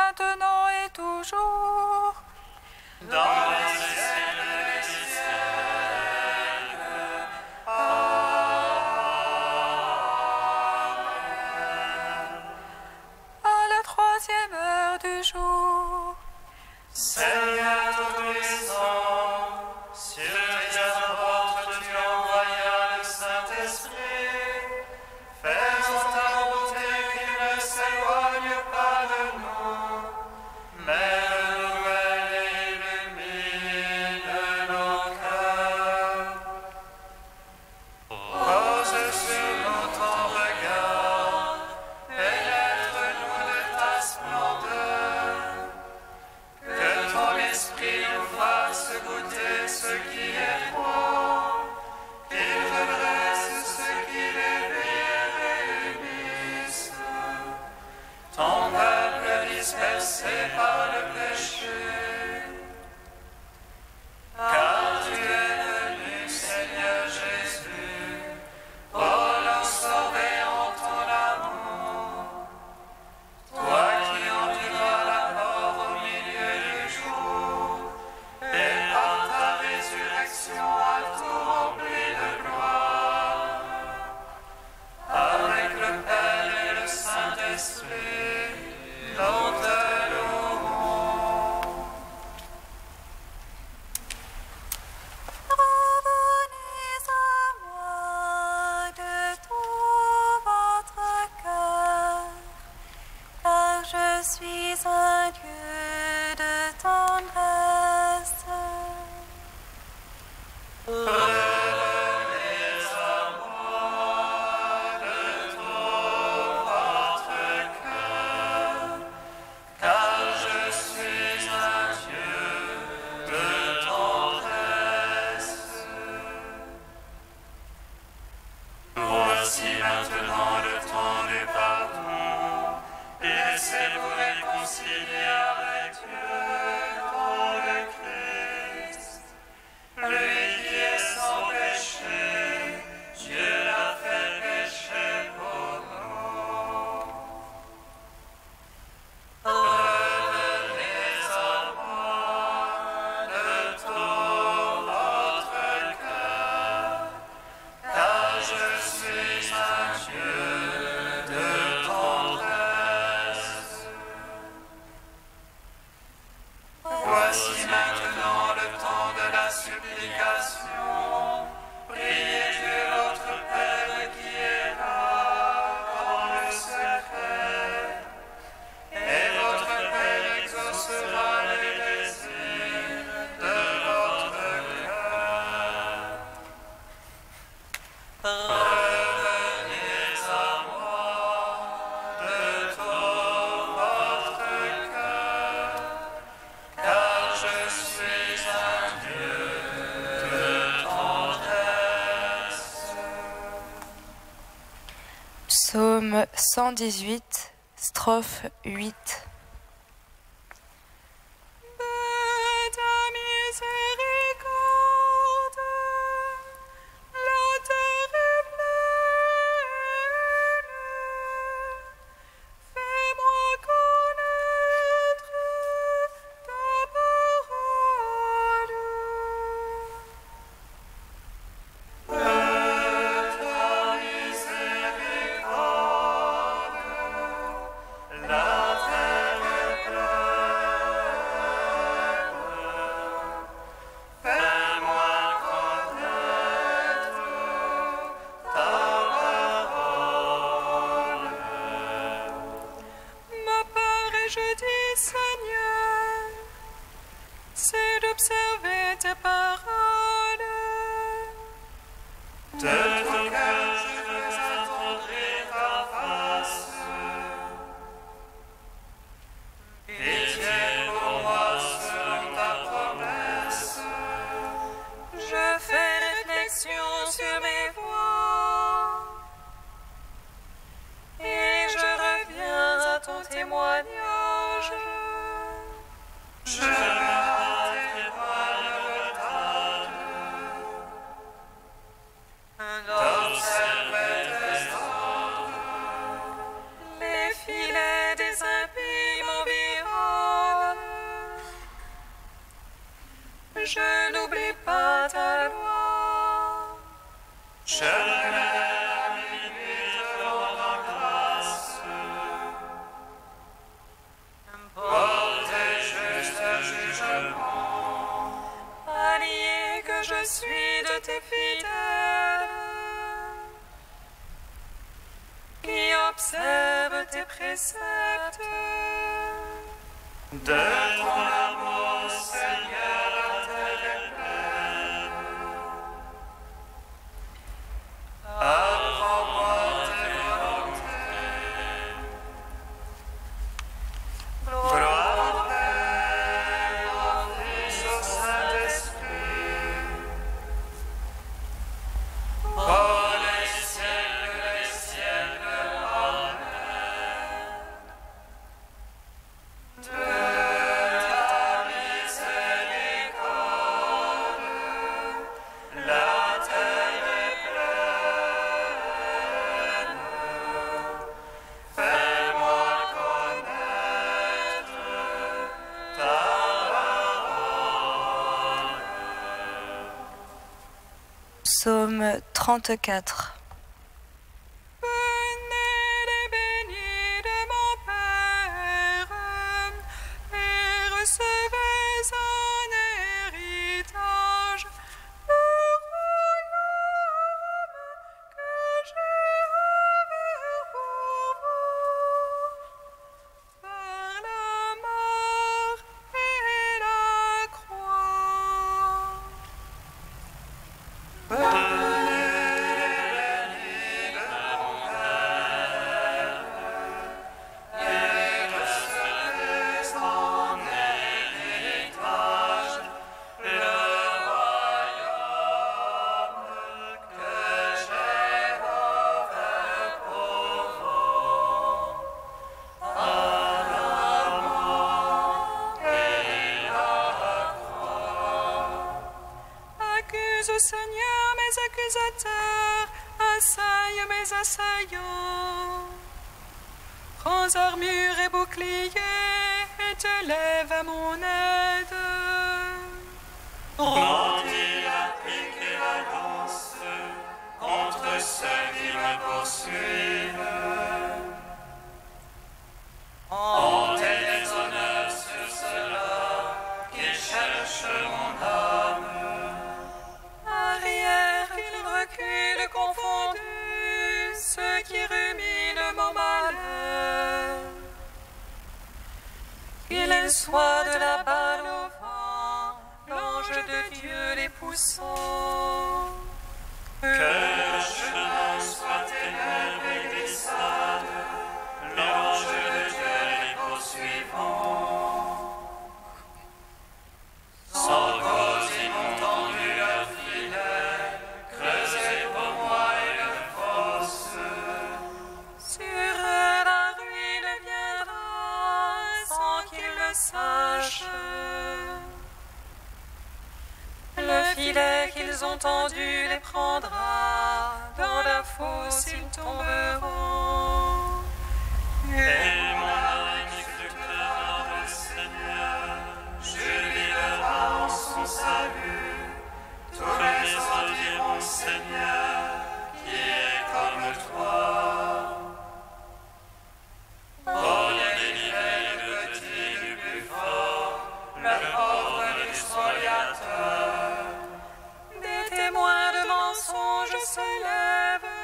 maintenant et toujours, dans les siècles des siècles. Amen. à la troisième heure du jour. Seigneur Tout-Puissant, sur tes apôtres tu envoyas le Saint-Esprit. Fais-en ta bonté qu'il ne s'éloigne pas de nous, mais renouvelle et illumine nos cœurs. Pose sur nous ton regard, pénètre-nous de ta splendeur. Que ton esprit nous fasse goûter ce qui est bon, qu'il redresse ce qui dévie et réunisse ton peuple dispersé par le péché. Car tu es venu, Seigneur Jésus, pour nous sauver en ton amour. Toi qui enduras la mort au milieu du jour, et par ta résurrection à tout rempli de gloire, avec le Père et le Saint-Esprit, nous te louons. Revenez à moi de tout votre cœur, car je suis un Dieu de tendresse. Revenez à moi de tout votre cœur, car je suis un Dieu de tendresse. Voici maintenant le temps du pardon. Laissez-vous réconcilier avec Dieu dans le Christ. Lui qui est sans péché, Dieu l'a fait péché pour nous. Revenez à moi de tout votre cœur, car je suis un Dieu de tendresse. Voici maintenant le temps de la supplication. Priez Dieu notre Père qui est là dans le secret. Et votre Père exaucera les désirs de votre cœur. Revenez à moi de tout votre cœur, car je suis un Dieu de tendresse. Psaume 118, strophe 8. De ta miséricorde, la terre est pleine. Fais-moi connaître ta parole. De ta miséricorde, la terre j'observe tes préceptes. De ton amour, Seigneur, la terre est pleine. Apprends-moi tes volontés. Gloire au Père, au Fils, au Saint-Esprit. Ô les siècles des siècles, Amen. De ta miséricorde, la terre est pleine. Fais-moi connaître ta parole. Psaume 34. Venez les bénis de mon Père et recevez en héritage le royaume que j'ai ouvert pour vous par la mort et la croix. Accuse au Seigneur mes accusateurs, assaille mes assaillants. Prends armure et bouclier et te lève à mon aide. Brandis la pique et la lance contre ceux qui me poursuivent. On déshonneur sur ceux-là qui cherchent mon âme. Arrière qu'ils reculent confondus, ceux qui ruminent mon malheur. Qu'il soit de la balle au vent, l'ange de Dieu les poussant. Que le chemin soit ténèbres et glissade, l'ange de Dieu les poursuivant. Sans cause ils m'ont tendu leur filet, creusé pour moi une fosse. Sur eux la ruine viendra sans qu'ils le sachent. Le filet qu'ils ont tendu les prendra, dans la fosse ils tomberont. Et mon âme exultera dans le Seigneur, jubilera en son salut. Tous les autres diront, Seigneur, qui est comme toi. Pour délivrer le petit du plus fort, le pauvre du spoliateur. Des témoins de mensonges se lèvent,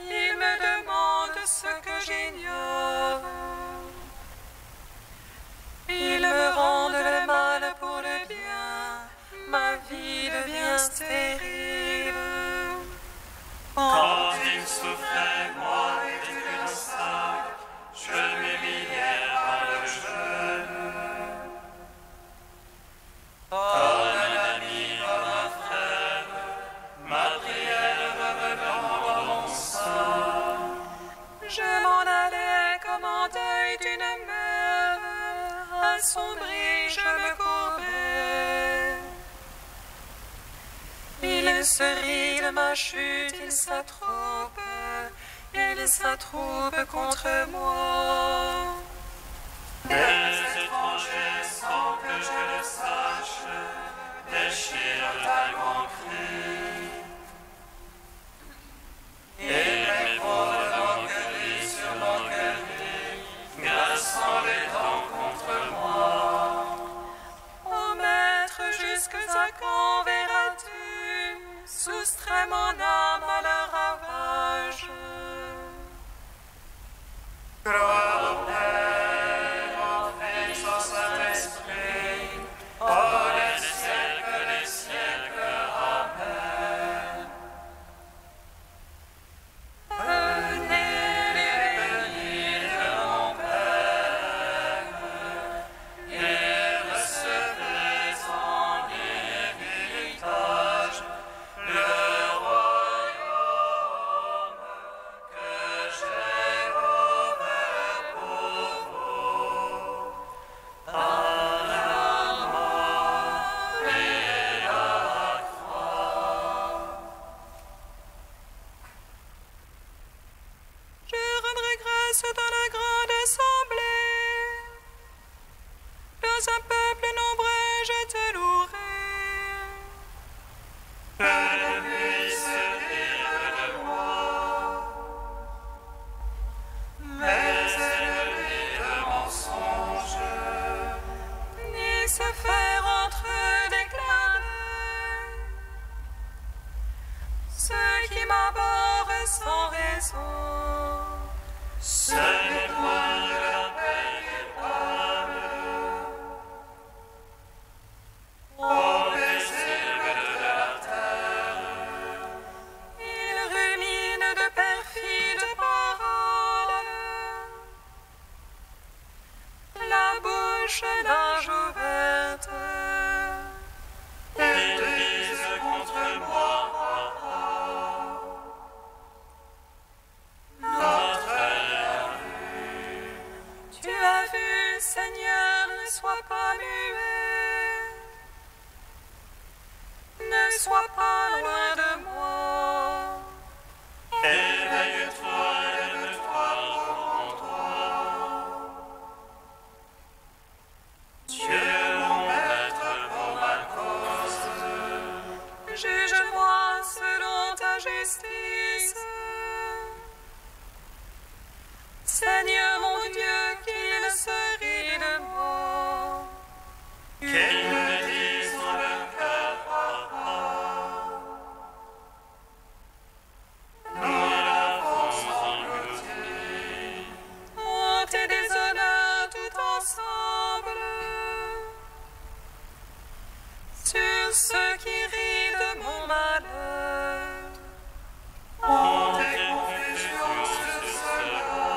ils me demandent ce que j'ignore. Ils me rendent le mal pour le bien, ma vie devient stérile. Quand il souffrait, moi, vêtu d'un sac, je m'humiliais par le jeûne. Comme un ami, comme un frère, ma prière revenant dans mon sein. Je m'en allais comme en deuil d'une mère, assombri je me courbais. Il se rit de ma chute, il s'attroupe contre moi. Des étrangers, sans que je le sache, déchirent ta grande cri. Et mes pauvres moqueries sur moqueries, glaçant les dents contre moi. Ô maître, jusque à quand verras-tu soustrait mon âme à leur ravage? Gloire au Père, au Fils, au Saint-Esprit, pour les siècles des siècles. Amen. Venez les bénis de mon Père, et recevez en héritage le royaume que j'ai ouvert pour vous. À la mort et à la croix. Je rendrai grâce dans la grande assemblée. Dans un peuple nombreux, je te louerai. Que ne puisse dire de moi, mais ennemi de mensonge. Ni se faire entre eux déclarer. Ceux qui m'abhorrent sans raison. Ce n'est point de la paix qu'ils parlent. Ô paisible de la terre, Ils ruminent de perfides paroles. La bouche large ouverte. ils disent contre moi, notre œil a vu. Tu as vu, Seigneur, ne sois pas muet. Ne sois pas loin de moi. Éveille-toi et lève-toi devant toi. Dieu, mon maître, pour ma cause. Juge-moi selon ta justice. Seigneur mon Dieu, qu'il se rit de moi. Qu'ils me disent dans leur cœur, nous l'avons englouti. Honte et déshonneur tout ensemble. Sur ceux qui rient de mon malheur. Honte et confusion sur ceux-là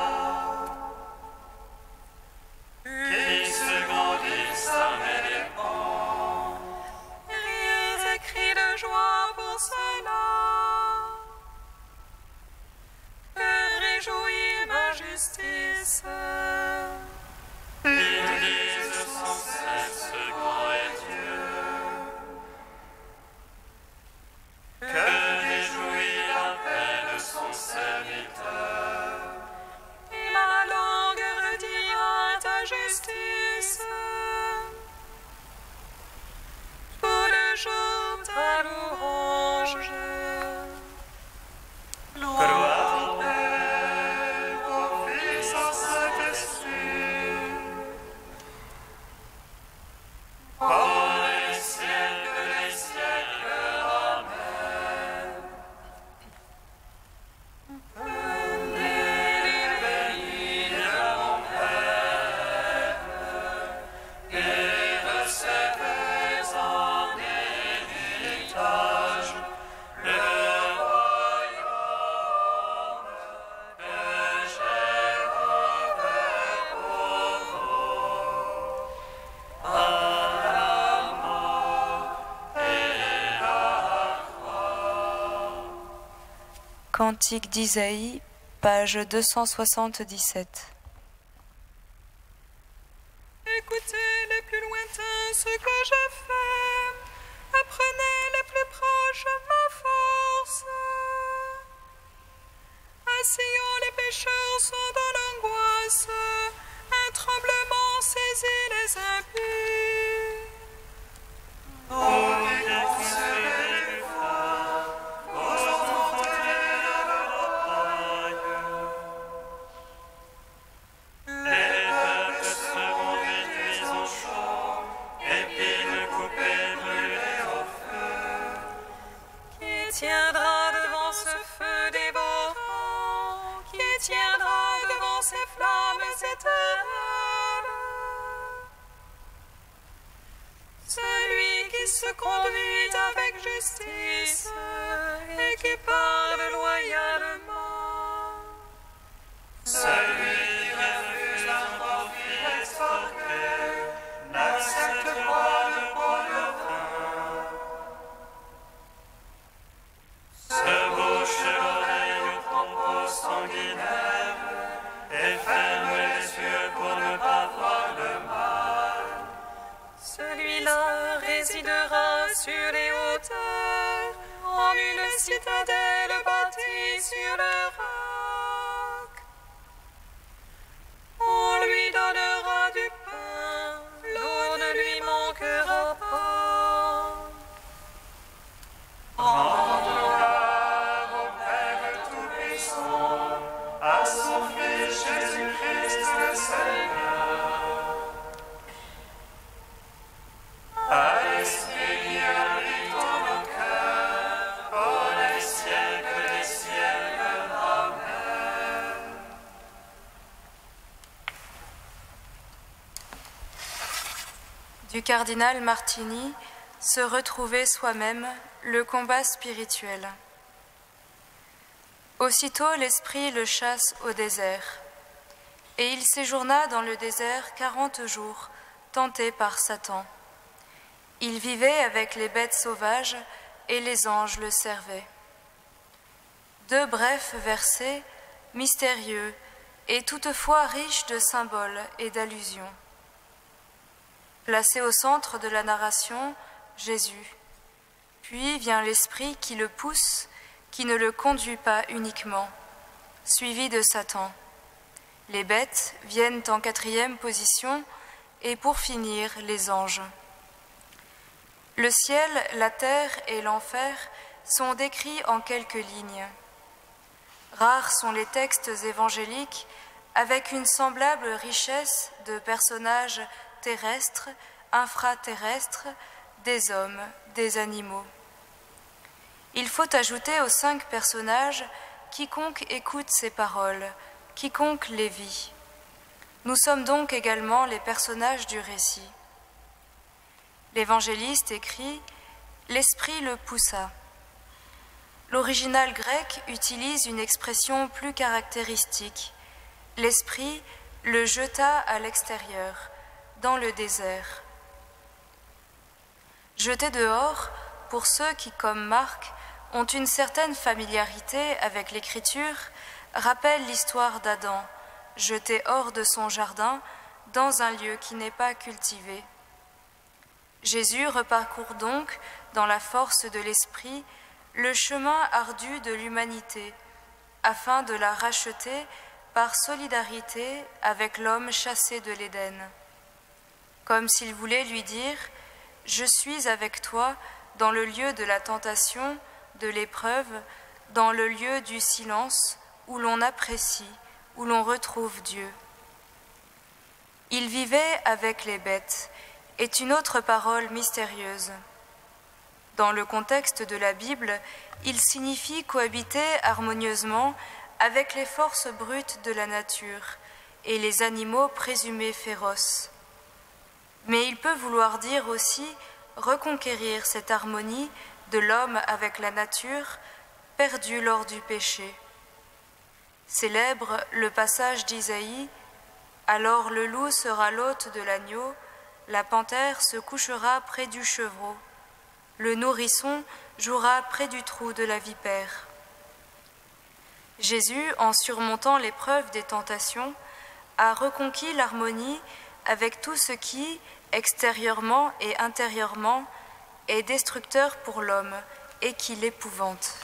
qui se grandissent à mes dépens. Rires et cris de joie pour cela. Que réjouit ma justice. Ils disent sans cesse, grand est Dieu. Que réjouit la paix de son serviteur. Et ma langue redira ta justice. Tout le jour ta louange. Gloire au Père, au Fils, au Saint-Esprit. Pour les siècles des siècles. Amen. Venez les bénis de mon Père, et recevez en héritage le royaume que j'ai ouvert pour vous. À la mort et à la croix. Cantique d'Isaïe, page 277. Écoutez les plus lointains ce que je fais. Apprenez les plus proches ma force. À Sion, les pécheurs sont dans l'angoisse. Un tremblement saisit les impies. Vous qui consolez les femmes, vous enfantez la bataille. Les peuples seront réduits en chaux, épines coupées, brûlées au feu. Qui tiendra devant ce feu dévorant? Qui tiendra devant dans ces flammes éternelles. Celui qui se conduit avec justice et qui parle loyalement. Celui qui refuse un profit extorqué n'accepte pas de bon levain. Se bouche l'oreille aux propos sanguinaires et ferme les yeux pour ne pas voir le mal. Celui-là résidera sur les hauteurs, en une citadelle bâtie sur le roc. On lui donnera du pain, l'eau ne lui manquera pas. Rendons gloire au Père Tout-Puissant, à son Fils Jésus-Christ le Seigneur, à l'Esprit qui habite en nos cœurs, pour les siècles des siècles. Amen. Du cardinal Martini, se retrouver soi-même, le combat spirituel. Aussitôt l'esprit le chasse au désert, et il séjourna dans le désert 40 jours, tenté par Satan. Il vivait avec les bêtes sauvages, et les anges le servaient. Deux brefs versets, mystérieux, et toutefois riches de symboles et d'allusions. Placé au centre de la narration, Jésus. Puis vient l'esprit qui le pousse, qui ne le conduit pas uniquement, suivi de Satan. Les bêtes viennent en 4e position et pour finir, les anges. Le ciel, la terre et l'enfer sont décrits en quelques lignes. Rares sont les textes évangéliques avec une semblable richesse de personnages terrestres, infraterrestres, des hommes, des animaux. Il faut ajouter aux 5 personnages quiconque écoute ces paroles, quiconque les vit. Nous sommes donc également les personnages du récit. L'évangéliste écrit « L'esprit le poussa ». L'original grec utilise une expression plus caractéristique. L'esprit le jeta à l'extérieur, dans le désert. Jeter dehors, pour ceux qui, comme Marc, ont une certaine familiarité avec l'écriture, rappelle l'histoire d'Adam, jeté hors de son jardin, dans un lieu qui n'est pas cultivé. Jésus reparcourt donc, dans la force de l'esprit, le chemin ardu de l'humanité, afin de la racheter par solidarité avec l'homme chassé de l'Éden. Comme s'il voulait lui dire « Je suis avec toi dans le lieu de la tentation, de l'épreuve, dans le lieu du silence où l'on apprécie, où l'on retrouve Dieu. » Il vivait avec les bêtes est une autre parole mystérieuse. Dans le contexte de la Bible, il signifie cohabiter harmonieusement avec les forces brutes de la nature et les animaux présumés féroces. Mais il peut vouloir dire aussi reconquérir cette harmonie de l'homme avec la nature, perdue lors du péché. Célèbre le passage d'Isaïe « Alors le loup sera l'hôte de l'agneau, la panthère se couchera près du chevreau, le nourrisson jouera près du trou de la vipère. » Jésus, en surmontant l'épreuve des tentations, a reconquis l'harmonie avec tout ce qui, extérieurement et intérieurement, est destructeur pour l'homme et qui l'épouvante.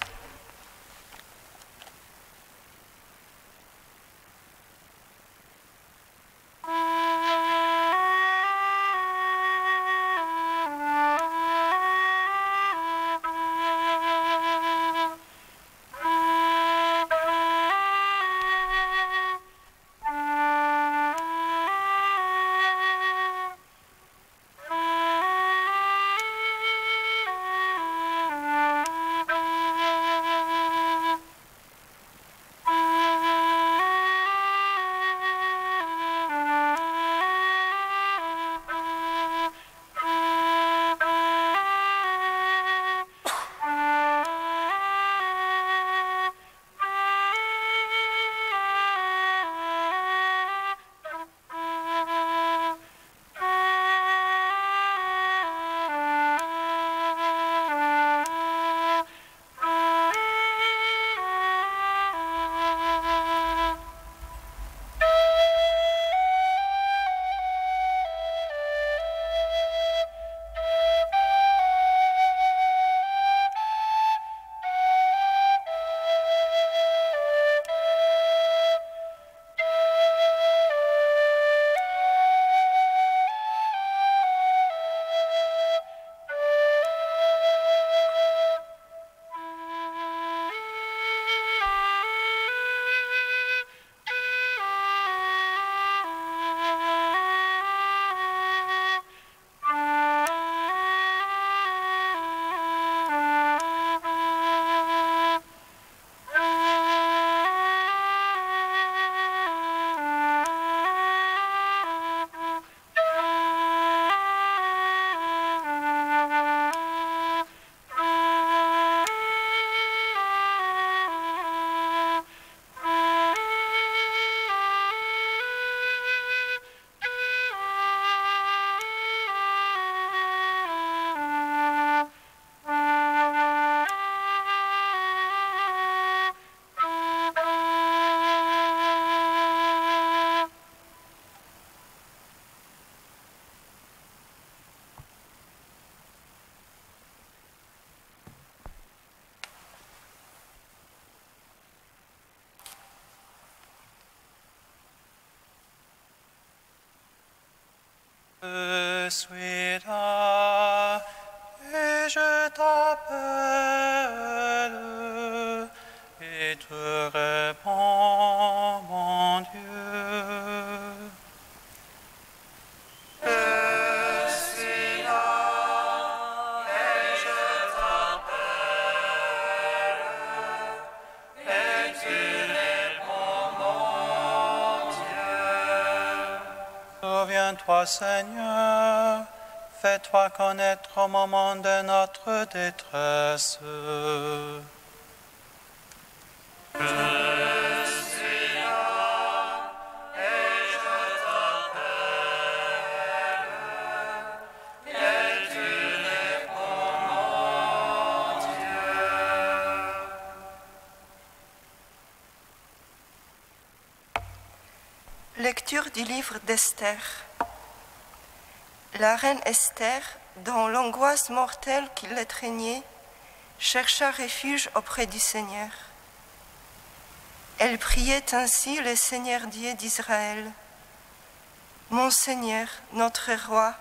je suis là et je t'appelle et te réponds, mon Dieu. Je suis là et je t'appelle et tu réponds, mon Dieu. Souviens-toi, Seigneur, fais-toi connaître au moment de notre détresse. Lecture du livre d'Esther. La reine Esther, dans l'angoisse mortelle qui l'étreignait, chercha refuge auprès du Seigneur. Elle priait ainsi le Seigneur Dieu d'Israël. « Mon Seigneur, notre roi,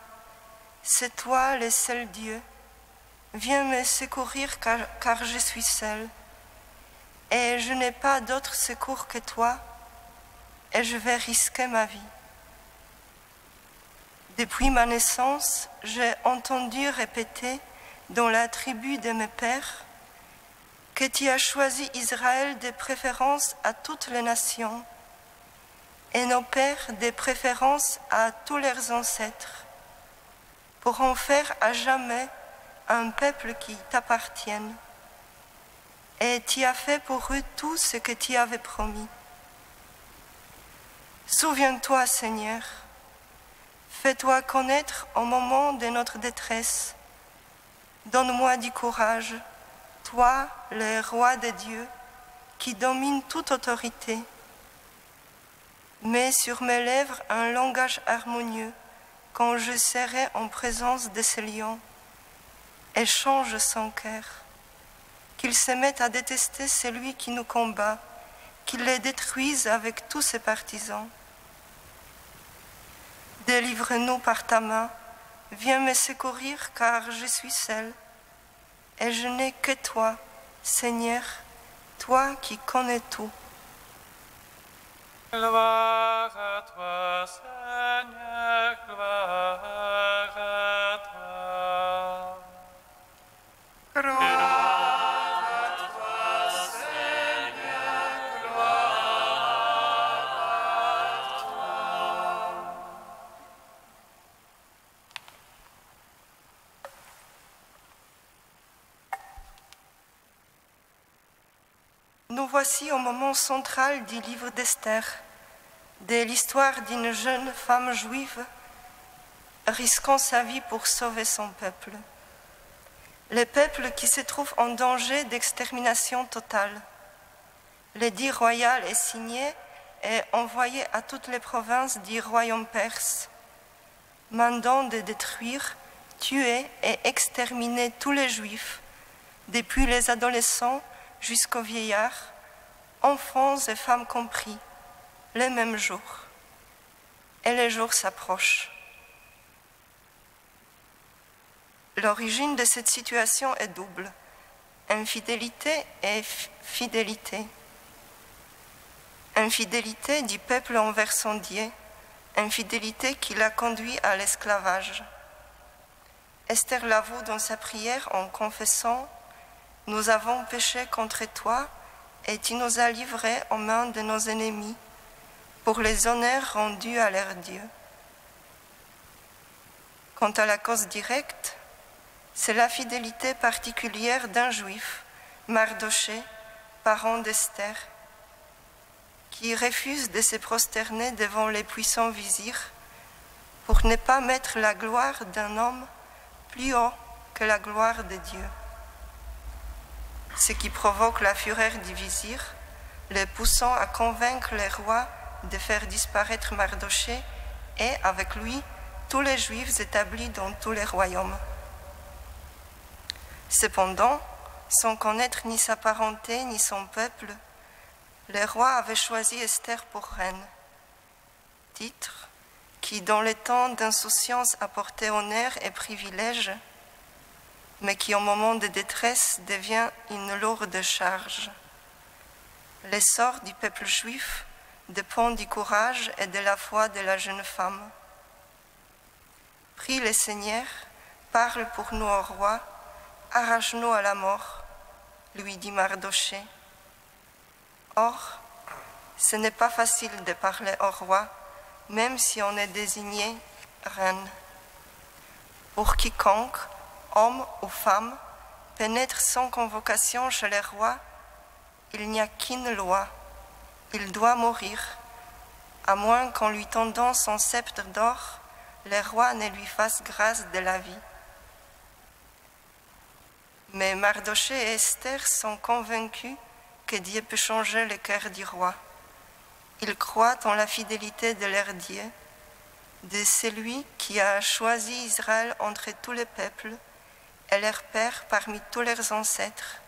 c'est toi le seul Dieu. Viens me secourir car je suis seule. Et je n'ai pas d'autre secours que toi, et je vais risquer ma vie. Depuis ma naissance, j'ai entendu répéter dans la tribu de mes pères que tu as choisi Israël de préférence à toutes les nations et nos pères de préférence à tous leurs ancêtres pour en faire à jamais un peuple qui t'appartienne. Et tu as fait pour eux tout ce que tu avais promis. Souviens-toi, Seigneur, fais-toi connaître au moment de notre détresse. Donne-moi du courage, toi, le roi de Dieu, qui domine toute autorité. Mets sur mes lèvres un langage harmonieux quand je serai en présence de ces lions, et change son cœur, qu'il se mette à détester celui qui nous combat, qu'il les détruise avec tous ses partisans. Délivre-nous par ta main, viens me secourir car je suis seule, et je n'ai que toi, Seigneur, toi qui connais tout. Gloire à toi, Seigneur, gloire à toi. Gloire à toi, Seigneur, gloire à toi. Nous voici au moment central du livre d'Esther, de l'histoire d'une jeune femme juive risquant sa vie pour sauver son peuple. Le peuple qui se trouve en danger d'extermination totale. L'édit royal est signé et envoyé à toutes les provinces du royaume perse, mandant de détruire, tuer et exterminer tous les juifs, depuis les adolescents jusqu'aux vieillards, enfants et femmes compris, le même jour. Et les jours s'approchent. L'origine de cette situation est double, infidélité et fidélité. Infidélité du peuple envers son Dieu, infidélité qui l'a conduit à l'esclavage. Esther l'avoue dans sa prière en confessant « Nous avons péché contre toi et tu nous as livrés aux mains de nos ennemis pour les honneurs rendus à leur Dieu. » Quant à la cause directe, c'est la fidélité particulière d'un juif, Mardoché, parent d'Esther, qui refuse de se prosterner devant les puissants vizirs pour ne pas mettre la gloire d'un homme plus haut que la gloire de Dieu. Ce qui provoque la fureur du vizir, le poussant à convaincre le roi de faire disparaître Mardoché et, avec lui, tous les Juifs établis dans tous les royaumes. Cependant, sans connaître ni sa parenté ni son peuple, le roi avait choisi Esther pour reine. Titre qui dans les temps d'insouciance apportait honneur et privilège, mais qui au moment de détresse devient une lourde charge. L'essor du peuple juif dépend du courage et de la foi de la jeune femme. Prie le Seigneur, parle pour nous au roi, arrache-nous à la mort, lui dit Mardoché. Or, ce n'est pas facile de parler au roi, même si on est désigné reine. Pour quiconque, homme ou femme, pénètre sans convocation chez les rois, il n'y a qu'une loi, il doit mourir, à moins qu'en lui tendant son sceptre d'or, le roi ne lui fasse grâce de la vie. Mais Mardoché et Esther sont convaincus que Dieu peut changer le cœur du roi. Ils croient en la fidélité de leur Dieu, de celui qui a choisi Israël entre tous les peuples et leur père parmi tous leurs ancêtres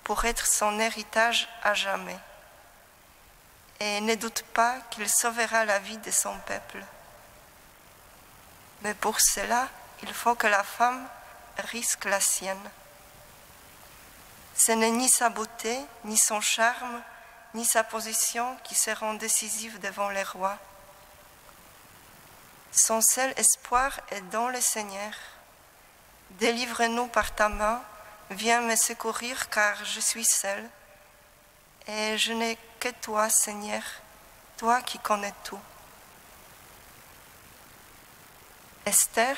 pour être son héritage à jamais. Et ne doute pas qu'il sauvera la vie de son peuple. Mais pour cela, il faut que la femme risque la sienne. Ce n'est ni sa beauté, ni son charme, ni sa position qui seront décisives devant les rois. Son seul espoir est dans le Seigneur. Délivre-nous par ta main, viens me secourir car je suis seule. Et je n'ai que toi, Seigneur, toi qui connais tout. Esther,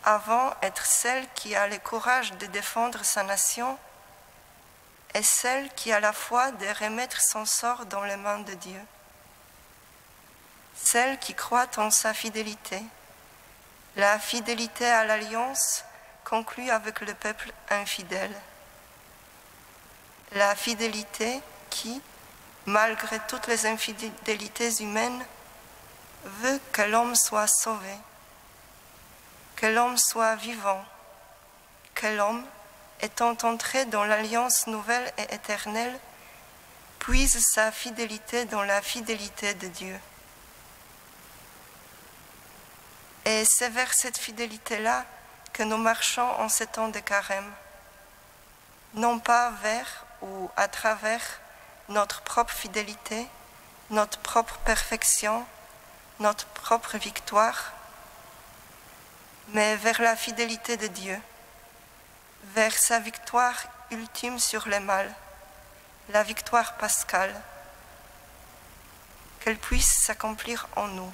avant être celle qui a le courage de défendre sa nation, est celle qui a la foi de remettre son sort dans les mains de Dieu. Celle qui croit en sa fidélité, la fidélité à l'alliance conclue avec le peuple infidèle. La fidélité qui, malgré toutes les infidélités humaines, veut que l'homme soit sauvé, que l'homme soit vivant, que l'homme, étant entré dans l'alliance nouvelle et éternelle, puise sa fidélité dans la fidélité de Dieu. Et c'est vers cette fidélité-là que nous marchons en ces temps de carême, non pas vers ou à travers notre propre fidélité, notre propre perfection, notre propre victoire, mais vers la fidélité de Dieu, vers sa victoire ultime sur le mal, la victoire pascale, qu'elle puisse s'accomplir en nous.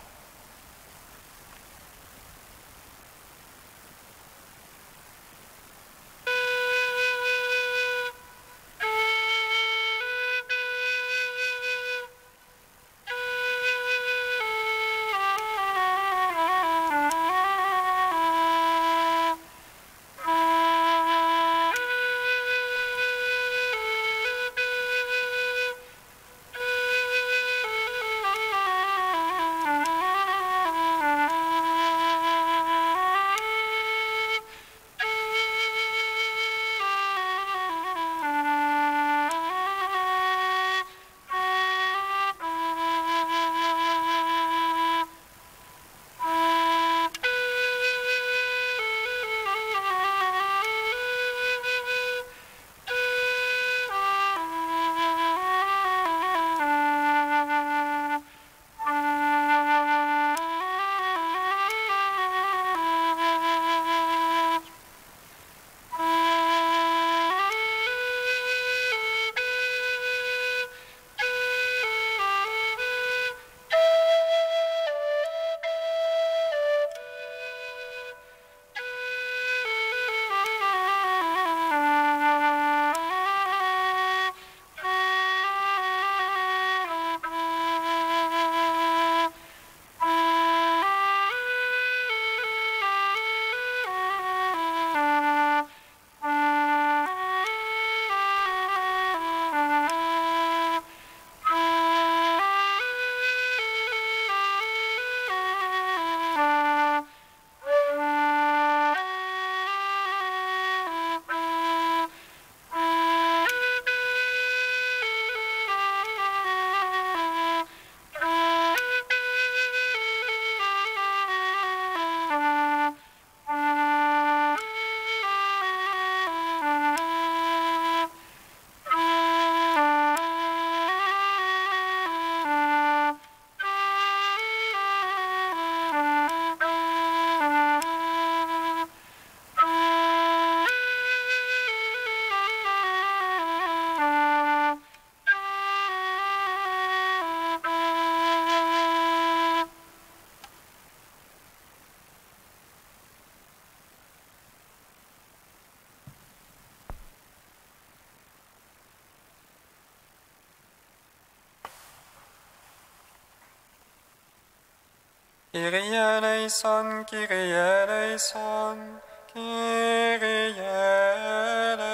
Kyrie eleison, Kyrie eleison, Kyrie eleison.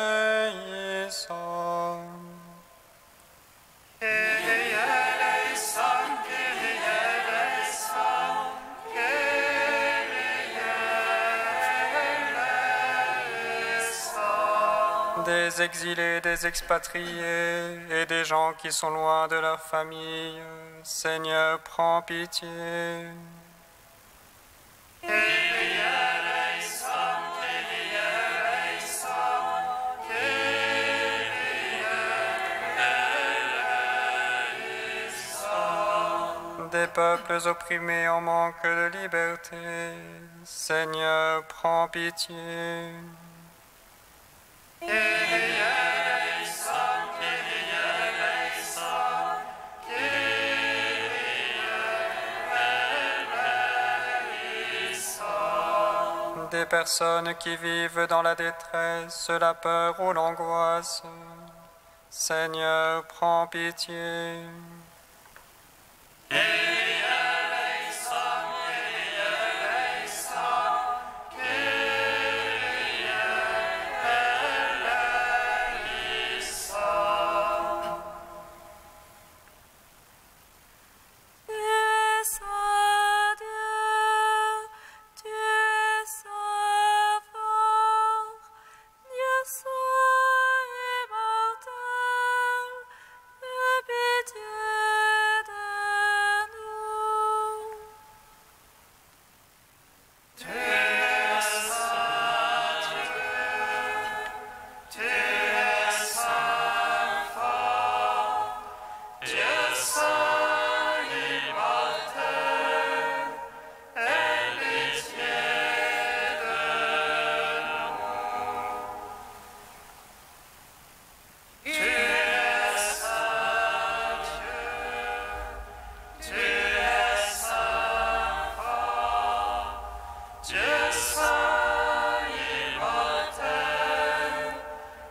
Kyrie eleison, Kyrie eleison, Kyrie eleison. Des exilés, des expatriés et des gens qui sont loin de leur famille, Seigneur, prends pitié. Kyrie eleison, Kyrie eleison, Kyrie eleison. Des peuples opprimés en manque de liberté, Seigneur, prends pitié. Kyrie eleison, Kyrie eleison, Kyrie eleison. Des personnes qui vivent dans la détresse, la peur ou l'angoisse, Seigneur, prends pitié. Kyrie eleison, Kyrie eleison, Kyrie eleison. Tu es saint Dieu, tu es saint fort, Dieu saint immortel, aie pitié de nous. Tu es saint Dieu, tu es saint fort, Dieu saint immortel, aie pitié de nous. Tu es saint Dieu, tu es saint fort, Dieu saint immortel,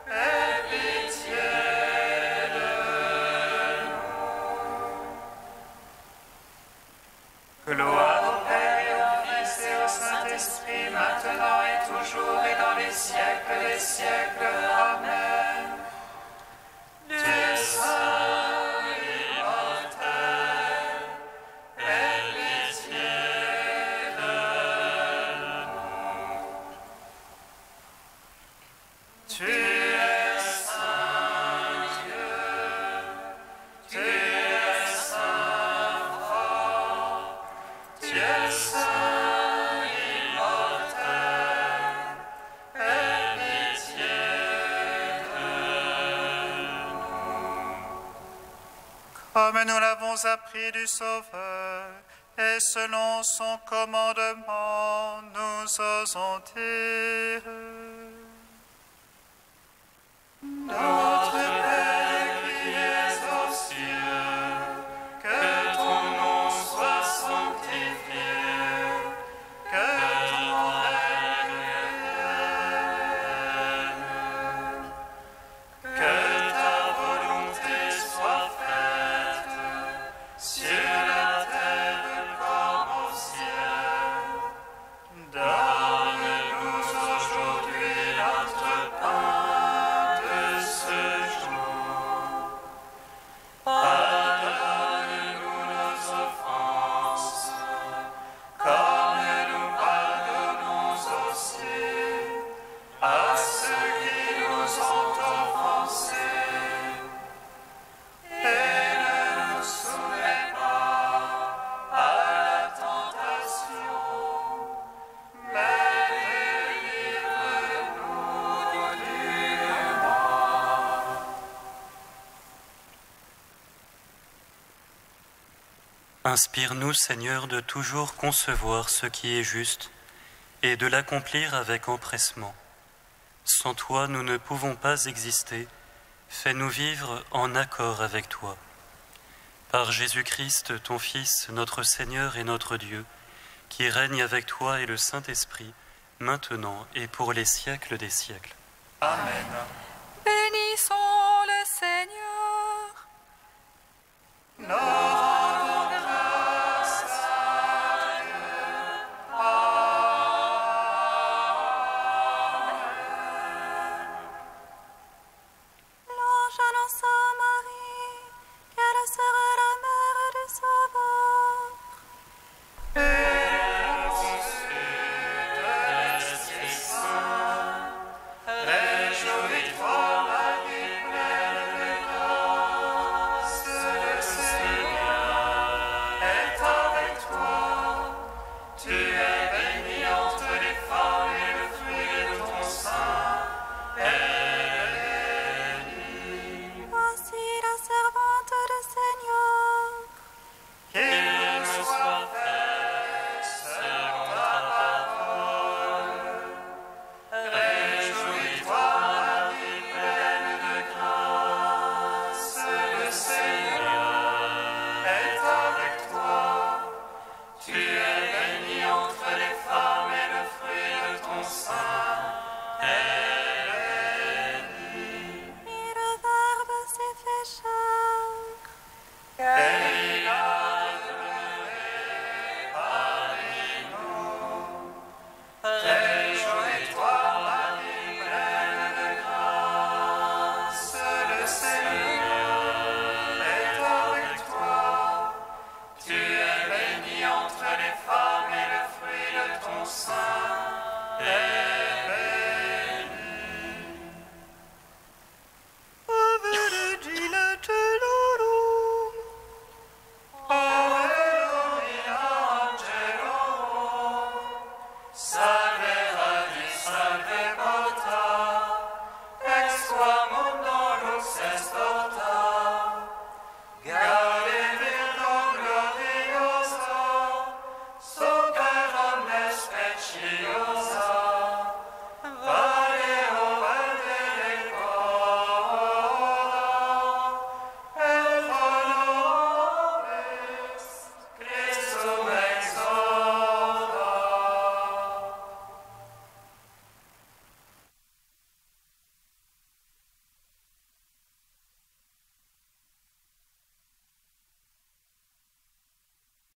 aie pitié de nous. Gloire au Père et au Fils et au Saint-Esprit, maintenant et toujours et dans les siècles des siècles. Amen. Dieu saint immortel, aie pitié de nous. Tu es saint Dieu, tu es saint fort, Dieu saint immortel, aie pitié de nous. Comme nous l'avons appris du Sauveur, et selon son commandement, nous osons dire: Notre Père qui es aux cieux, que ton nom soit sanctifié, que ton règne vienne, que ta volonté soit faite, sur la terre comme au ciel. Donne-nous aujourd'hui notre pain de ce jour. Pardonne-nous nos offenses, comme nous pardonnons aussi à ceux qui nous ont offensés. Et ne nous soumets pas à la tentation, mais délivre-nous du mal. Inspire-nous, Seigneur, de toujours concevoir ce qui est juste et de l'accomplir avec empressement. Sans toi, nous ne pouvons pas exister. Fais-nous vivre en accord avec toi. Par Jésus-Christ, ton Fils, notre Seigneur et notre Dieu, qui règne avec toi et le Saint-Esprit, maintenant et pour les siècles des siècles. Amen. Bénissons le Seigneur. Nous rendons grâce à Dieu. sein.